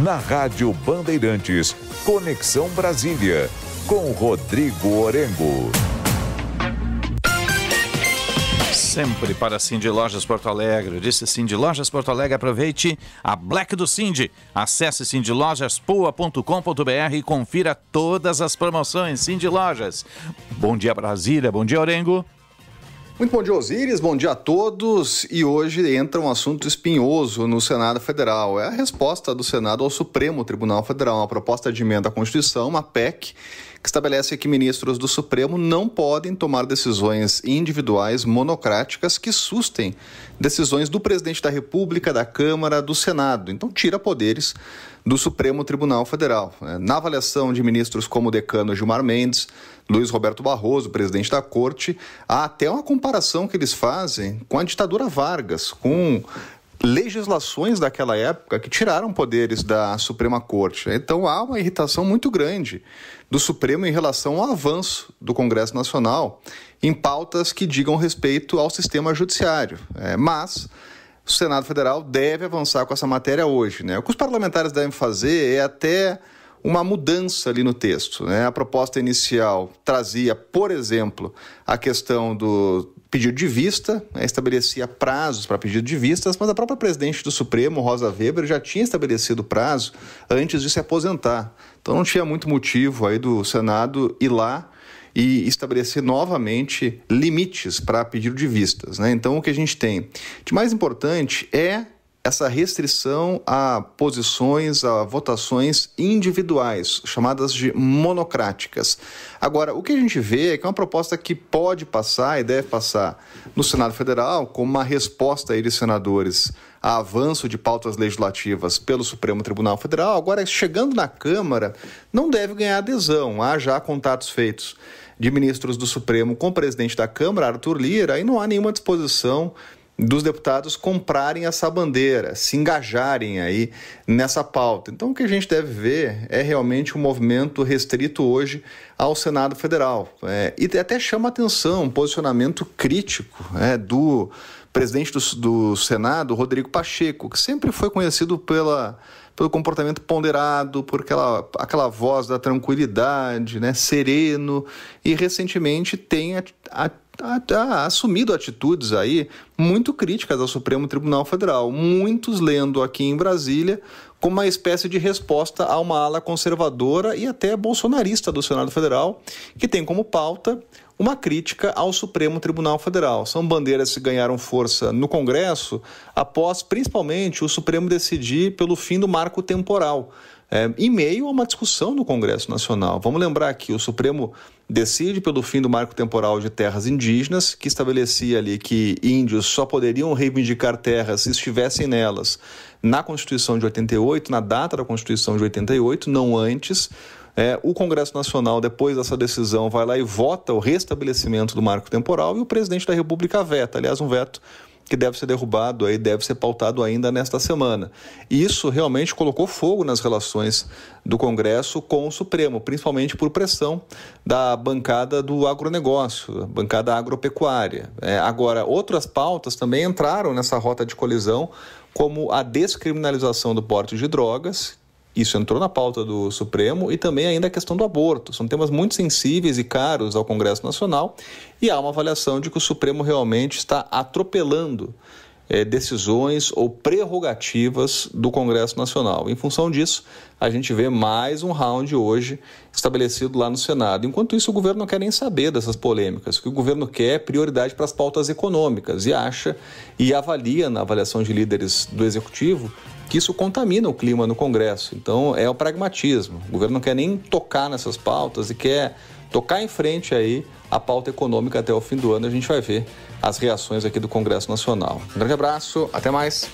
na Rádio Bandeirantes, Conexão Brasília, com Rodrigo Orengo. Sempre para Cindy Lojas Porto Alegre. Disse Cindy Lojas Porto Alegre, aproveite a Black do Cindy. Acesse cindylojaspoa.com.br e confira todas as promoções. Cindy Lojas. Bom dia, Brasília. Bom dia, Orengo. Muito bom dia, Osíris, bom dia a todos. E hoje entra um assunto espinhoso no Senado Federal. É a resposta do Senado ao Supremo Tribunal Federal, uma proposta de emenda à Constituição, uma PEC, que estabelece que ministros do Supremo não podem tomar decisões individuais monocráticas que sustem decisões do presidente da República, da Câmara, do Senado. Então tira poderes do Supremo Tribunal Federal. Na avaliação de ministros como o decano Gilmar Mendes, Luiz Roberto Barroso, presidente da Corte, há até uma comparação que eles fazem com a ditadura Vargas, com legislações daquela época que tiraram poderes da Suprema Corte. Então há uma irritação muito grande do Supremo em relação ao avanço do Congresso Nacional em pautas que digam respeito ao sistema judiciário. Mas o Senado Federal deve avançar com essa matéria hoje, né? O que os parlamentares devem fazer é até uma mudança ali no texto, né? A proposta inicial trazia, por exemplo, a questão do pedido de vista, né? Estabelecia prazos para pedido de vistas, mas a própria presidente do Supremo, Rosa Weber, já tinha estabelecido prazo antes de se aposentar. Então não tinha muito motivo aí do Senado ir lá e estabelecer novamente limites para pedido de vistas, né? Então o que a gente tem de mais importante é essa restrição a posições, a votações individuais, chamadas de monocráticas. Agora, o que a gente vê é que é uma proposta que pode passar e deve passar no Senado Federal como uma resposta aí de senadores a avanço de pautas legislativas pelo Supremo Tribunal Federal. Agora, chegando na Câmara, não deve ganhar adesão. Há já contatos feitos de ministros do Supremo com o presidente da Câmara, Arthur Lira, e não há nenhuma disposição dos deputados comprarem essa bandeira, se engajarem aí nessa pauta. Então o que a gente deve ver é realmente um movimento restrito hoje ao Senado Federal. E até chama atenção um posicionamento crítico do presidente do Senado, Rodrigo Pacheco, que sempre foi conhecido pelo comportamento ponderado, por aquela voz da tranquilidade, né, sereno, e recentemente tem assumido atitudes aí muito críticas ao Supremo Tribunal Federal, muitos lendo aqui em Brasília como uma espécie de resposta a uma ala conservadora e até bolsonarista do Senado Federal, que tem como pauta uma crítica ao Supremo Tribunal Federal. São bandeiras que ganharam força no Congresso após, principalmente, o Supremo decidir pelo fim do marco temporal, em meio a uma discussão no Congresso Nacional. Vamos lembrar que o Supremo decide pelo fim do marco temporal de terras indígenas, que estabelecia ali que índios só poderiam reivindicar terras se estivessem nelas na Constituição de 88, na data da Constituição de 88, não antes. O Congresso Nacional, depois dessa decisão, vai lá e vota o restabelecimento do marco temporal e o presidente da República veta. Aliás, um veto que deve ser derrubado, aí deve ser pautado ainda nesta semana. E isso realmente colocou fogo nas relações do Congresso com o Supremo, principalmente por pressão da bancada do agronegócio, bancada agropecuária. Agora, outras pautas também entraram nessa rota de colisão, como a descriminalização do porte de drogas. Isso entrou na pauta do Supremo, e também ainda a questão do aborto. São temas muito sensíveis e caros ao Congresso Nacional, e há uma avaliação de que o Supremo realmente está atropelando decisões ou prerrogativas do Congresso Nacional. Em função disso, a gente vê mais um round hoje estabelecido lá no Senado. Enquanto isso, o governo não quer nem saber dessas polêmicas. O que o governo quer é prioridade para as pautas econômicas, e acha e avalia na avaliação de líderes do Executivo que isso contamina o clima no Congresso. Então, é o pragmatismo. O governo não quer nem tocar nessas pautas e quer tocar em frente aí a pauta econômica até o fim do ano. A gente vai ver as reações aqui do Congresso Nacional. Um grande abraço, até mais.